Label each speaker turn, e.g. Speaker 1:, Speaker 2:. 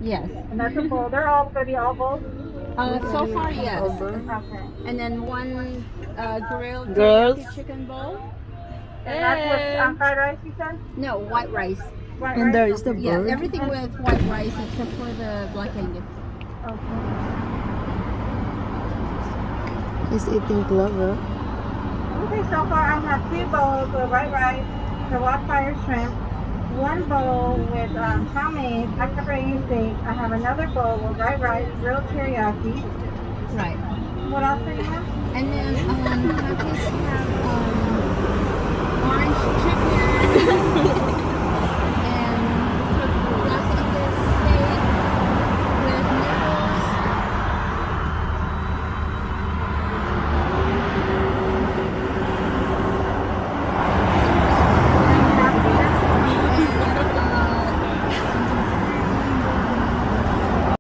Speaker 1: Yes.
Speaker 2: And that's a bowl. They're all going to be all bowls?
Speaker 1: So far, yes.
Speaker 2: Okay.
Speaker 1: And then one grilled
Speaker 3: Girls.
Speaker 1: teriyaki chicken bowl.
Speaker 2: And that's with fried rice, you said?
Speaker 1: No, white rice.
Speaker 2: White
Speaker 3: And
Speaker 2: rice?
Speaker 3: there is the
Speaker 2: Okay.
Speaker 1: Yeah,
Speaker 3: bird.
Speaker 1: everything with white rice except for the black Angus.
Speaker 2: Okay.
Speaker 3: He's eating Clover.
Speaker 2: Okay, so far I have 2 bowls with white rice, the wok fire shrimp, 1 bowl with chow mein, black pepper onion steak. I have another bowl with white rice, grilled teriyaki.
Speaker 1: Right.
Speaker 2: What else do you have?
Speaker 1: And then can I please have orange chicken